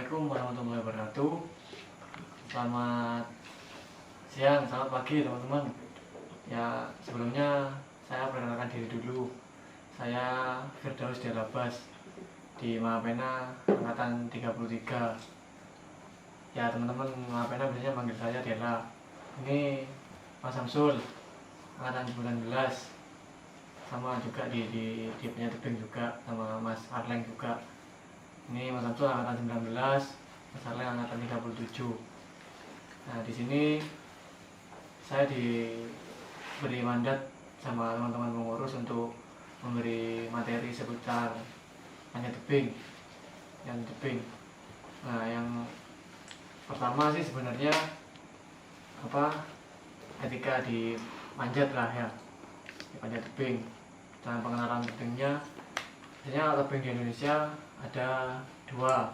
Assalamualaikum warahmatullahi wabarakatuh. Selamat siang, selamat pagi teman-teman. Ya, sebelumnya saya perkenalkan diri dulu. Saya Firdaus Delabas di Mahapena angkatan 33. Ya, teman-teman Mahapena biasanya manggil saya Dela. Ini Mas Samsul angkatan 19. Sama juga di penyetebing juga sama Mas Arleng juga. Ini Mas Samsul angkatan 19, Mas Arleng angkatan 37. Nah, di sini saya diberi mandat sama teman-teman pengurus untuk memberi materi seputar panjat tebing. Nah, yang pertama sih sebenarnya ketika di manjat lah ya, di panjat tebing. Dan pengenalan tebingnya, biasanya tebing di Indonesia ada dua.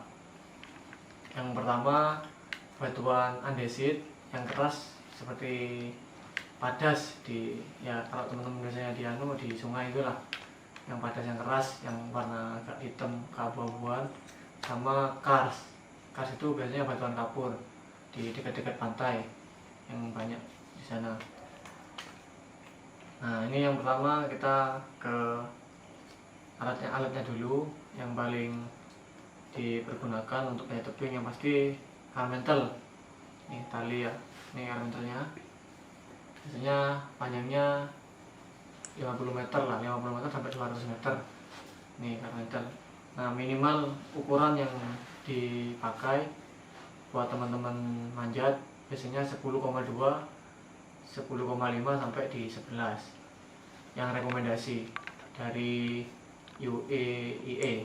Yang pertama batuan andesit yang keras seperti padas kalau teman-teman biasanya di sungai itulah, yang padas yang keras yang warna agak hitam keabu-abuan. Sama kars itu biasanya batuan kapur di dekat-dekat pantai yang banyak di sana. Nah, ini yang pertama kita ke alatnya dulu. Yang paling dipergunakan untuk panjat tebing yang pasti harmentel. Ini tali ya, ini harmentelnya. Biasanya panjangnya 50 meter lah, 50 meter sampai 200 meter. Ini harmentel. Nah, minimal ukuran yang dipakai buat teman-teman manjat biasanya 10,2, 10,5 sampai di 11. Yang rekomendasi dari UAE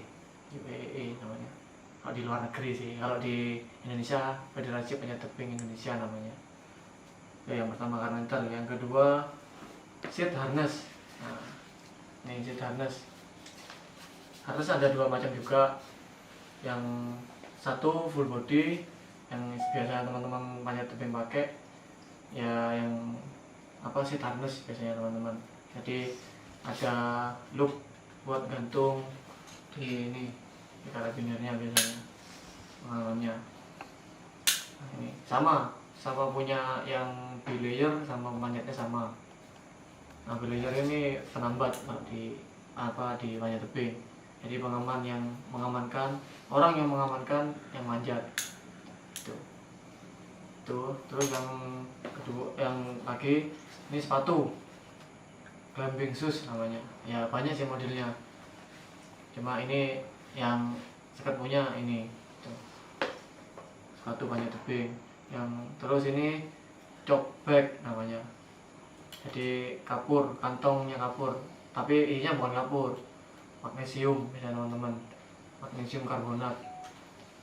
namanya. Kalau di luar negeri sih, kalau di Indonesia Federasi Panjat Tebing Indonesia namanya. Yang pertama harmentel, yang kedua seat harness. Nah, ini seat harness. Harness ada dua macam juga. Yang satu full body, yang biasa teman-teman panjat tebing pakai ya, yang seat harness biasanya teman-teman. Jadi ada loop buat gantung di karabinernya biasanya pengamannya. Nah, ini sama punya yang belayer sama pemanjatnya sama. Nah, belayer ini penambat di panjat tebing. Jadi pengaman yang mengamankan, orang yang mengamankan yang manjat. Terus yang kedua, yang lagi ini sepatu climbing shoes namanya. Ya, banyak sih modelnya. Cuma ini yang saya punya ini sepatu panjat tebing. Yang terus ini chalk bag namanya. Jadi kantongnya kapur, tapi isinya bukan kapur, magnesium misalnya teman-teman, magnesium karbonat.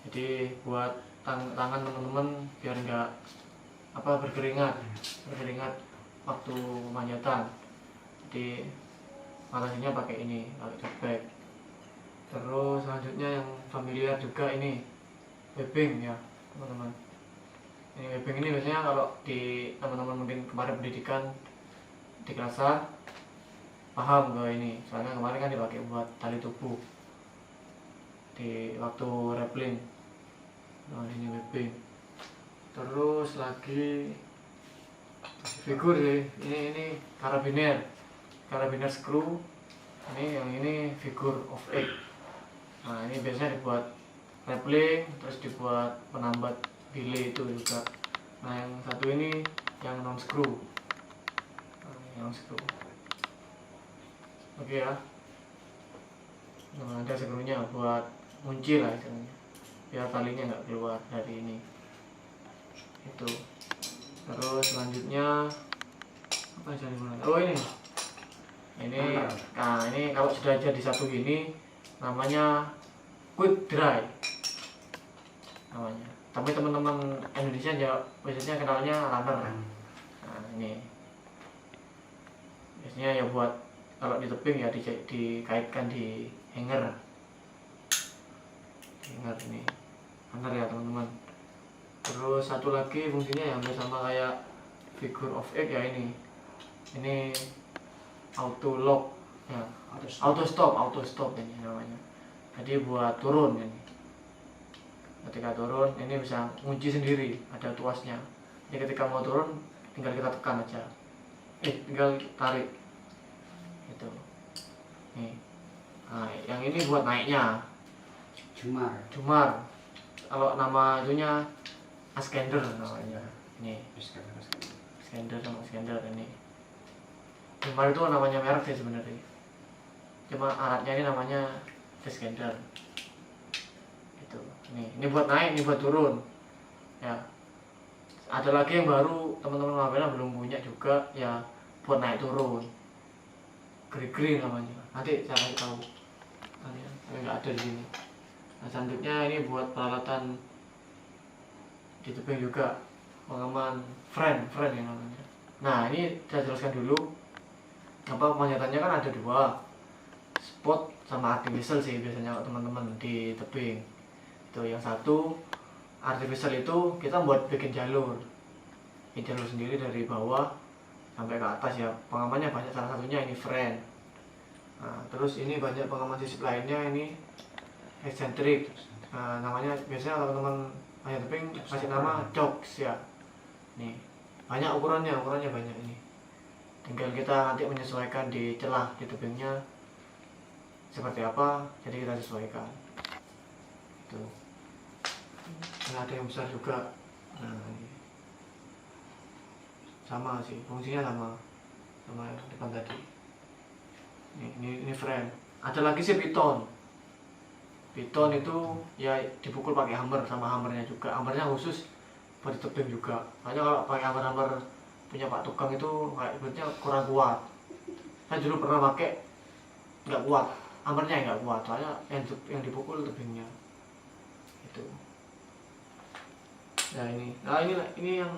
Jadi buat tangan teman-teman biar enggak berkeringat waktu manjatan. Jadi makanya pakai ini, pakai chalk bag. Terus selanjutnya yang familiar juga ini webbing ya teman-teman. Ini webbing ini biasanya kalau di teman-teman mungkin kemarin pendidikan di Klasar paham ke ini, soalnya kemarin kan dipakai buat tali tubuh di waktu rappelling. Nah, ini webbing. Terus lagi figur sih, ini karabiner screw. Ini figure of 8. Nah, ini biasanya dibuat rappelling, terus dibuat penambat delay itu juga. Nah, yang satu ini yang non screw. Oke ya. Nah, ada skrunya buat kunci lah istilahnya, biar talinya nggak keluar dari ini. Itu. Terus selanjutnya ini kalau sudah jadi satu gini namanya quick dry namanya. Tapi teman-teman Indonesia biasanya kenalnya runner. Nah, ini biasanya ya buat kalau di tebing ya dikaitkan di hanger ini hanger ya teman-teman. Terus satu lagi fungsinya yang hampir sama kayak figure of 8 ya, ini auto lock ya, auto stop ini namanya. Jadi buat turun ini. Ketika turun ini bisa kunci sendiri, ada tuasnya. Jadi ketika mau turun tinggal kita tekan aja, tinggal tarik gitu nih. Nah, yang ini buat naiknya Jumar, kalau nama itunya Askender namanya. Ini Askender sama Askender ini. Jumar itu namanya merek sih sebenarnya, cuma alatnya ini namanya Askender gitu. Ini buat naik, ini buat turun ya. Ada lagi yang baru teman-teman Mabela belum punya juga ya, buat naik turun, green namanya. Nanti saya kasih tahu kalian, tapi nggak ada di sini. Nah, selanjutnya ini buat peralatan di tebing juga, pengaman friend yang namanya. Nah, ini saya jelaskan dulu. Apa panjatannya kan ada dua, spot sama artificial sih biasanya teman-teman di tebing. Itu yang satu artificial itu kita buat bikin jalur sendiri dari bawah sampai ke atas ya. Pengamannya banyak, salah satunya ini friend. Nah, terus ini banyak pengaman sisip lainnya, ini eccentric. Nah, namanya biasanya teman-teman panjat tebing kasih nama jokes ya. Nih banyak ukurannya banyak ini. Tinggal kita nanti menyesuaikan di celah di tebingnya seperti apa, jadi kita sesuaikan. Tuh. Ini ada yang besar juga. Nah, ini sama sih, fungsinya sama yang depan tadi. Ini frame. Ada lagi sih piton itu ya dipukul pakai hammer, sama hammernya juga. Hammernya khusus buat tebing juga. Makanya kalau pakai hammer punya Pak Tukang itu kayak ibaratnya kurang kuat. Saya dulu pernah pakai, nggak kuat, hammernya nggak kuat, soalnya yang dipukul tebingnya itu. Nah ini yang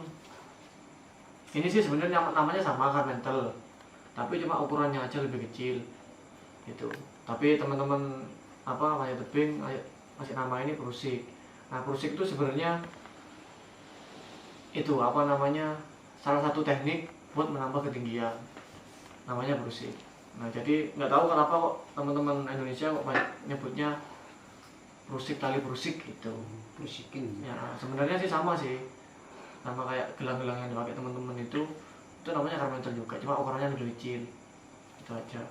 ini sih sebenarnya namanya sama Carmentel, tapi cuma ukurannya aja lebih kecil gitu. Tapi teman-teman panjat tebing masih nama ini krusik. Nah, krusik itu sebenarnya itu salah satu teknik buat menambah ketinggian, namanya krusik. Nah, jadi nggak tahu kenapa kok teman-teman Indonesia kok banyak nyebutnya krusik, tali krusik gitu. Krusikin ya, sebenarnya sih sama kayak gelang-gelang yang dipakai teman-teman itu namanya Carmentel juga, cuma ukurannya lebih kecil, itu aja.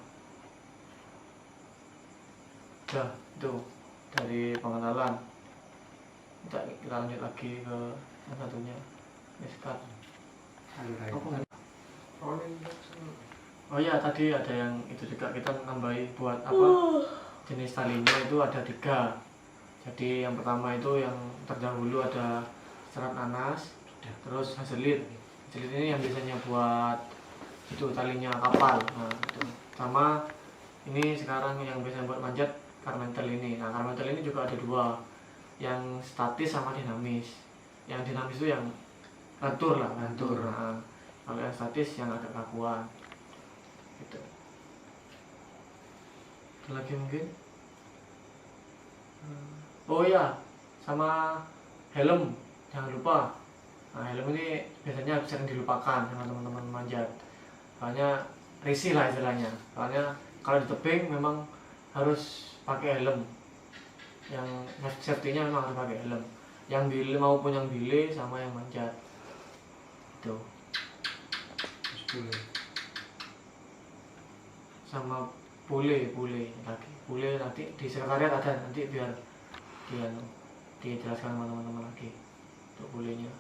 Udah, itu dari pengenalan. Kita lanjut lagi ke yang satunya, Miskat. Oh ya, tadi ada yang itu juga, kita nambahi buat jenis talinya itu ada 3. Jadi yang pertama itu yang terdahulu ada serat nanas, terus hazelit ini yang biasanya buat itu talinya kapal. Nah, itu sama ini sekarang yang biasanya buat manjat Carmentel ini. Nah, Carmentel ini juga ada 2, yang statis sama dinamis. Yang dinamis itu yang lentur. Nah, kalau yang statis yang agak kakuan gitu. Ada lagi mungkin? Oh ya, sama helm jangan lupa. Nah, helm ini biasanya sering dilupakan sama teman-teman manjat, soalnya risih lah istilahnya. Soalnya kalau di tebing memang harus pakai helm, yang safety-nya memang harus pakai helm, yang bile maupun yang bile sama yang manjat itu. Sama bule nanti di sekretariat ada, nanti biar dijelaskan sama teman-teman lagi untuk bulenya.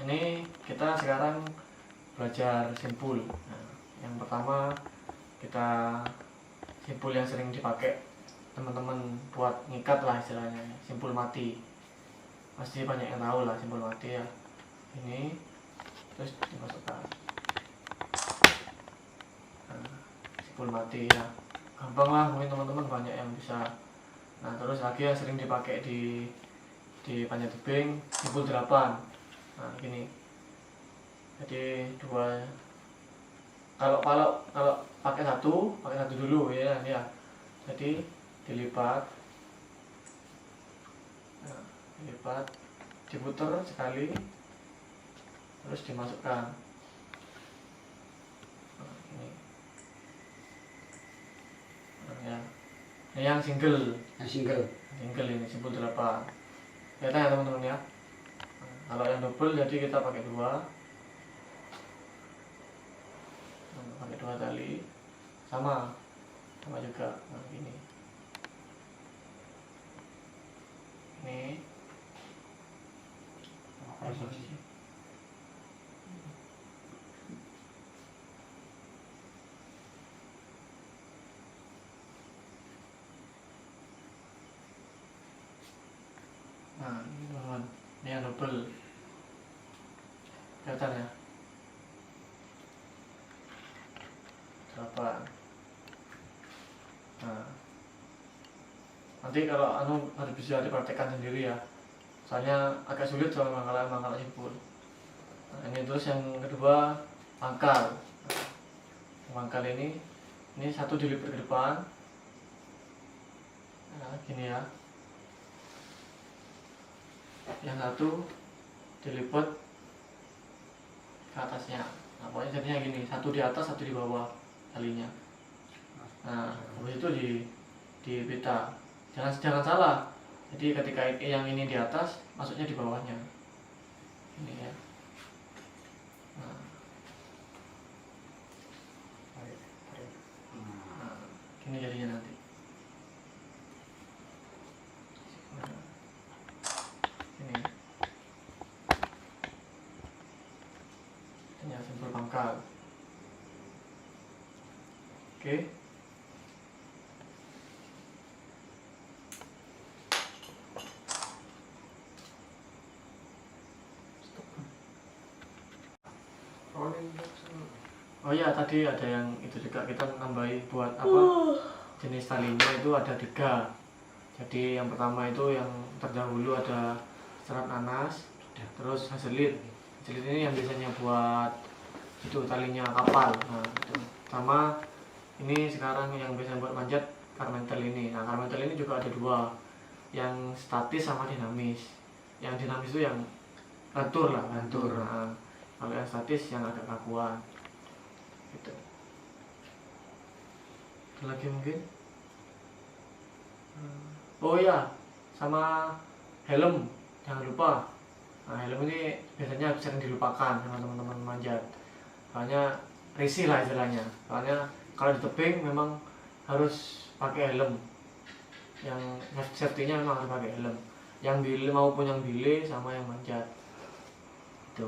Ini kita sekarang belajar simpul. Nah, yang pertama kita simpul yang sering dipakai teman-teman buat ngikat lah istilahnya, simpul mati. Pasti banyak yang tahu lah simpul mati ya. Ini terus dimasukkan. Nah, simpul mati ya, gampang lah, mungkin teman-teman banyak yang bisa. Nah, terus lagi yang sering dipakai di panjat tebing, simpul 8. Nah, gini. Jadi 2. Kalau pakai satu dulu ya. Jadi dilipat. Nah, diputer sekali, terus dimasukkan. ya. Ini yang single. Single Ini simpul 8. Kelihatan ya teman-teman ya. Kalau yang double jadi kita pakai 2. Pakai 2 tali. Sama juga. Nah, gini. Ini. Nah, ini teman-teman. Ini yang double. Kelihatan ya. 8. Nah, nanti kalau harus bisa dipraktekkan sendiri ya, soalnya agak sulit soal mangkal simpul. Nah, ini terus yang kedua pangkal. Pangkal ini satu dilipat ke depan. Nah, gini ya. Yang satu dilipat ke atasnya. Nah, pokoknya jadinya gini, satu di atas, satu di bawah talinya. Nah, habis itu di pita. Jangan salah. Jadi ketika yang ini di atas, masuknya di bawahnya. Ini ya. Nah, gini jadinya nanti. Nah, ini. Ini simpul pangkal. Oke. Oh ya, tadi ada yang itu juga kita nambahi buat apa? Jenis talinya itu ada 3. Jadi yang pertama itu yang terdahulu ada serat nanas, terus hazelit. Hazelit ini yang biasanya buat itu talinya kapal. Nah, itu. Sama ini sekarang yang biasanya buat manjat karmentel ini. Nah, karmentel ini juga ada 2, yang statis sama dinamis. Yang dinamis itu yang lentur lah, lentur. Nah, kalau yang statis yang agak kakuan. Gitu. Ada lagi mungkin? Oh ya, sama helm, jangan lupa. Nah, helm ini biasanya sering dilupakan sama teman-teman manjat. Soalnya risih lah istilahnya. Soalnya kalau di tebing memang harus pakai helm. Yang safety-nya memang harus pakai helm. Yang bile maupun yang bile sama yang manjat. Itu.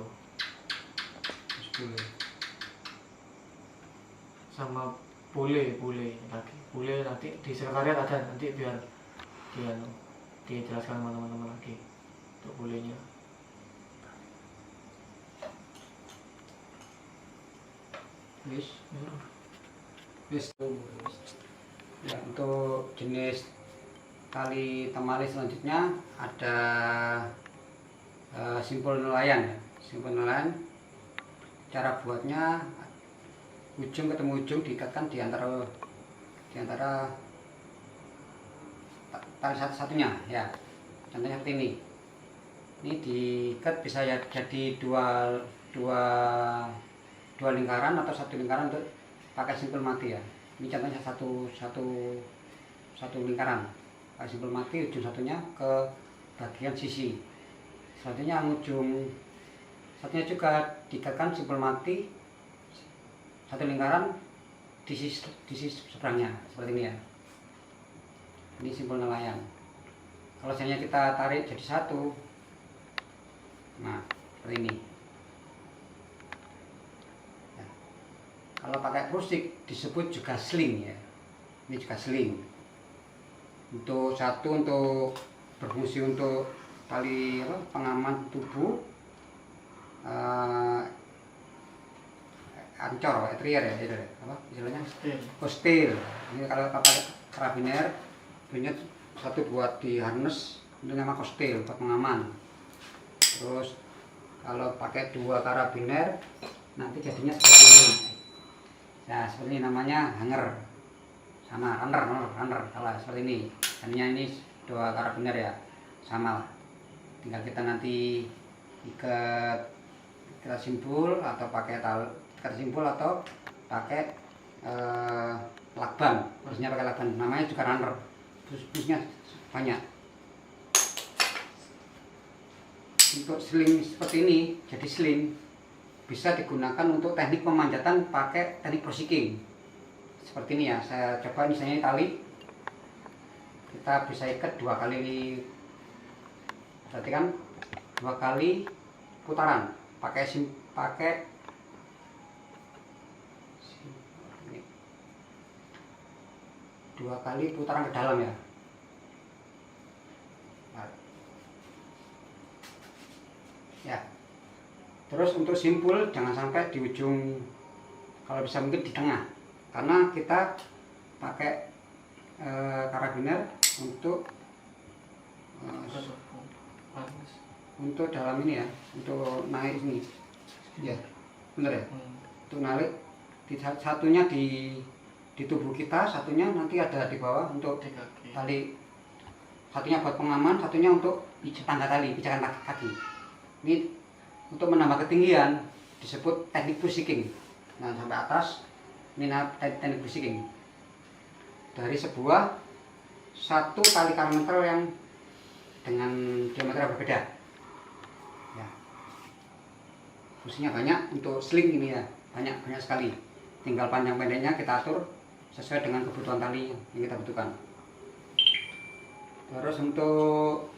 Sama pule nanti di sekretariat ada, nanti biar dijelaskan sama teman-teman lagi untuk pulenya. Ya, untuk jenis tali temali selanjutnya ada simpul nelayan. Simpul nelayan, cara buatnya ujung ketemu ujung diikatkan di antara tali satunya ya. Contohnya seperti ini. Ini diikat bisa ya jadi dua lingkaran atau 1 lingkaran untuk pakai simpul mati ya. Ini contohnya satu lingkaran. Pakai simpul mati, ujung satunya ke bagian sisi. Selanjutnya ujung satunya juga diikatkan simpul mati 1 lingkaran di sisi seberangnya seperti ini ya. Ini simpul nelayan. Kalau misalnya kita tarik jadi 1, nah seperti ini ya. Kalau pakai prusik disebut juga sling ya. Ini juga sling. Untuk berfungsi untuk tali pengaman tubuh, ancor, etrier ya, itu apa istilahnya? Kostil. Ini kalau pakai karabiner, punya 1 buat di harness, itu nama kostil buat pengaman. Terus kalau pakai 2 karabiner, nanti jadinya seperti ini. Nah, seperti ini namanya hanger, sama runner, salah seperti ini. Jadinya ini 2 karabiner ya, sama lah. Tinggal kita nanti ikat simpul atau pakai ikat simpul atau pakai lakban, busnya pakai lakban, namanya juga runner. Busnya banyak. Untuk sling seperti ini, jadi sling bisa digunakan untuk teknik pemanjatan pakai teknik brushing. Seperti ini ya, saya coba misalnya tali, kita bisa ikat 2 kali, berarti kan 2 kali putaran, pakai 2 kali putaran ke dalam ya. Ya. Terus untuk simpul jangan sampai di ujung, kalau bisa mungkin di tengah, karena kita pakai karabiner untuk dalam ini ya, untuk naik ini. Ya, bener ya. Untuk naik satunya di tubuh kita, satunya nanti ada di bawah untuk tali, satunya buat pengaman, satunya untuk tangga tali, pijakan kaki. Ini untuk menambah ketinggian disebut teknik brushing. Nah, sampai atas ini teknik brushing. Dari satu tali karometer yang dengan diameter berbeda. Ya. Fungsinya banyak untuk sling ini ya, banyak sekali. Tinggal panjang pendeknya kita atur sesuai dengan kebutuhan tali yang kita butuhkan. Terus untuk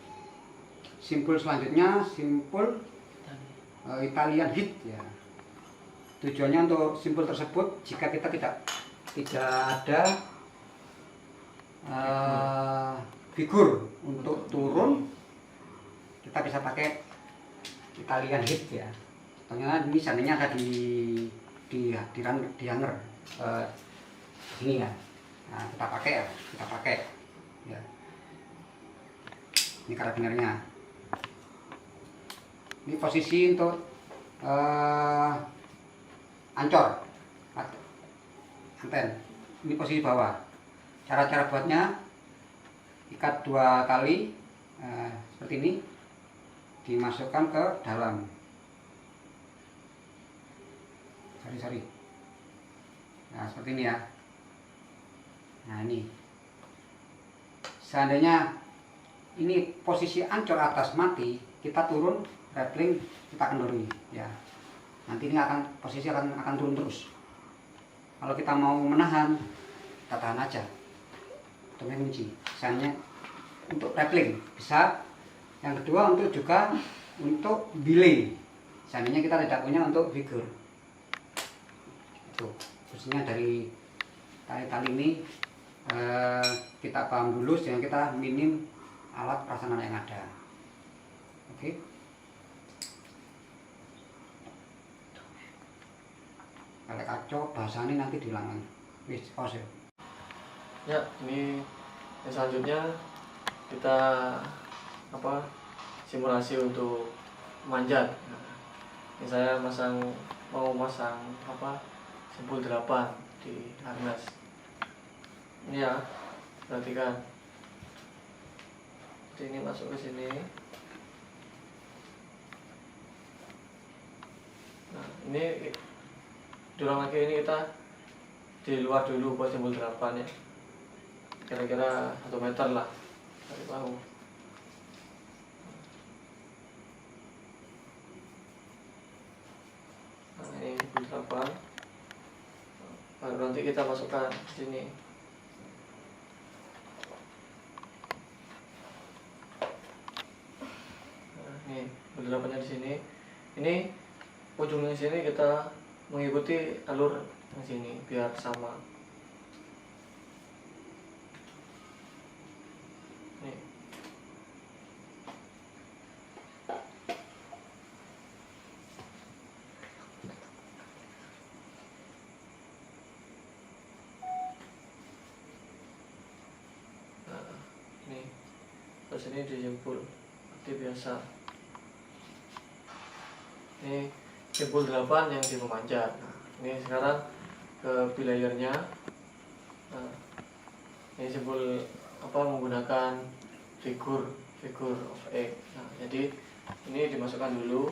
simpul selanjutnya, simpul Italian heat ya. Tujuannya untuk simpul tersebut, jika kita tidak ada figur untuk turun, kita bisa pakai Italian heat ya. Contohnya ini seandainya ada di hanger sini ya. Nah, kita pakai ya. Ini karabinernya. Ini posisi untuk ancor anten. Ini posisi bawah. Cara buatnya, ikat 2 tali seperti ini, dimasukkan ke dalam sari-sari. Nah, seperti ini ya. Nah, ini seandainya ini posisi ancor atas mati, kita turun rappling, kita kendori ya. Nanti ini posisi akan turun terus. Kalau kita mau menahan, kita tahan aja. Itu kunci. Misalnya untuk rappling bisa. Yang kedua untuk belay. Seandainya kita tidak punya untuk figur. Itu khususnya dari tali-tali ini kita paham dulu sehingga kita minim alat perasanan yang ada. Oke. Kalau kacau bahasanya nanti diulangi. Wis, pause. Ya, ini yang selanjutnya kita simulasi untuk manjat. Nah, ini saya mau masang simpul 8 di harness. Ini ya, perhatikan. Ini masuk ke sini. Nah, ini diulang lagi, ini kita di luar dulu buat simpul 8 ya. Kira-kira 1 meter lah dari bahu. Nah, ini simpul 8. Baru nanti kita masukkan di sini. Nih, beberapanya di sini. Ini ujungnya sini kita mengikuti alur yang sini biar sama. Nih. Nah, nih. Terus ini dijemput seperti biasa. Ini simpul 8 yang di memanjat. Nah, ini sekarang ke belayarnya. Nah, ini simpul menggunakan figur of egg. Nah, jadi ini dimasukkan dulu.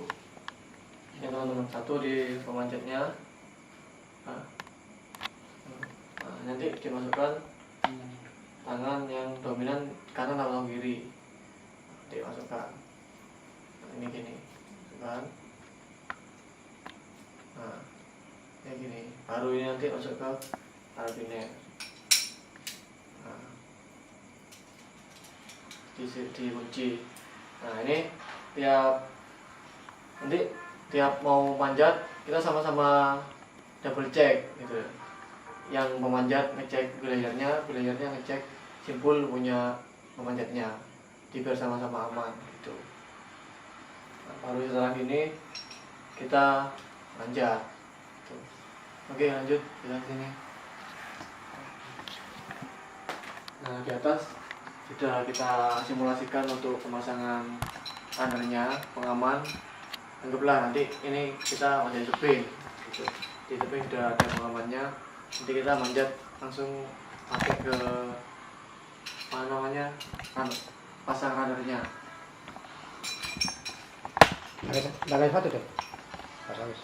Ini teman-teman, satu di pemanjatnya. Nah, nanti dimasukkan tangan yang dominan kanan atau kiri, nanti masukkan. Nah, ini gini, masukkan. Nah, kayak gini. Baru ini nanti masuk ke karabiner. Nah, dikunci. Nah, ini tiap mau manjat kita sama-sama double check gitu. Yang memanjat ngecek belayarnya ngecek simpul punya memanjatnya, biar sama-sama aman gitu. Nah, baru setelah ini kita manjat. Tuh. Oke, lanjut kita sini. Nah, di atas sudah kita simulasikan untuk pemasangan runnernya, pengaman. Anggaplah nanti ini kita manjat tebing gitu. Di tebing sudah ada pengamannya, nanti kita manjat langsung pakai ke pasang runnernya. Dari satu deh. Pas habis.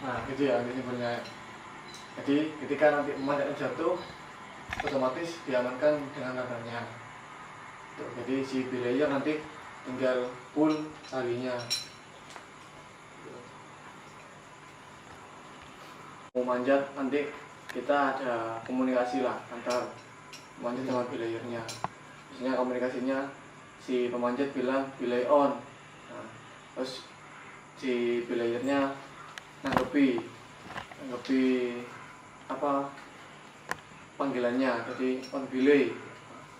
Nah, gitu ya simpelnya. Jadi ketika nanti pemanjatnya jatuh, otomatis diamankan dengan radarnya. Jadi si belayer nanti tinggal pull talinya. Mau manjat nanti kita ada komunikasi lah antar pemanjat sama belayernya. Misalnya komunikasinya si pemanjat bilang belay on, nah, terus si belayernya nanggepi apa panggilannya, jadi on belay.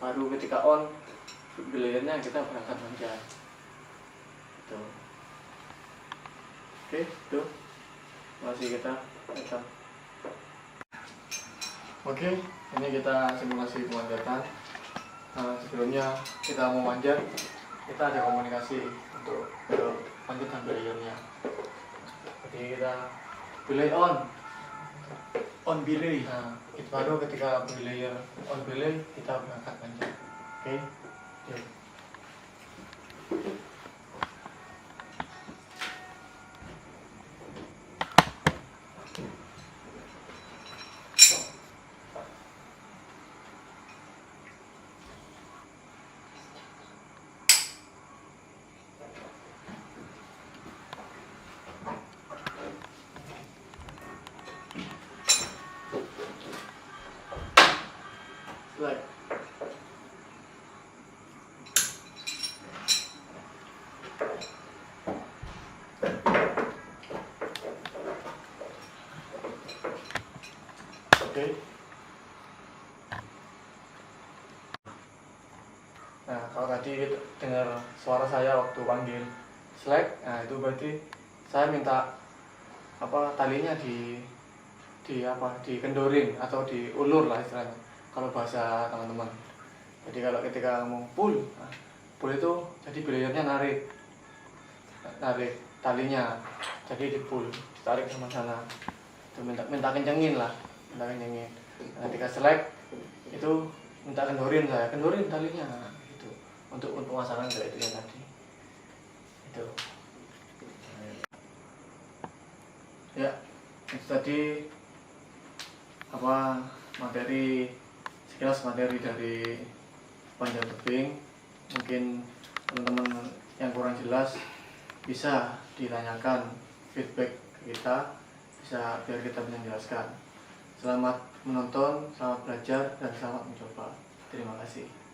Baru ketika on belayernya kita berangkat manjat gitu. Oke, itu masih kita rekam. Oke, ini kita simulasi pemanjatan. Nah, sebelumnya kita mau manjat, kita ada komunikasi untuk panjatan belayernya. Jadi kita belay on belay. Nah, itu baru ketika belayer on belay kita berangkat manjat. Oke, yuk. Like. Oke. Nah, kalau tadi dengar suara saya waktu panggil slack, nah itu berarti saya minta talinya dikendorin atau diulur lah istilahnya kalau bahasa teman-teman. Jadi kalau ketika mau pull itu jadi belayernya narik talinya, jadi dipull, ditarik sama sana, itu minta kencengin lah, Nah, ketika slack itu minta kendorin talinya gitu, untuk pemasangan kayak itu yang tadi itu. Ya, itu tadi sekilas materi dari panjat tebing. Mungkin teman-teman yang kurang jelas bisa ditanyakan, feedback ke kita, bisa biar kita bisa menjelaskan. Selamat menonton, selamat belajar, dan selamat mencoba. Terima kasih.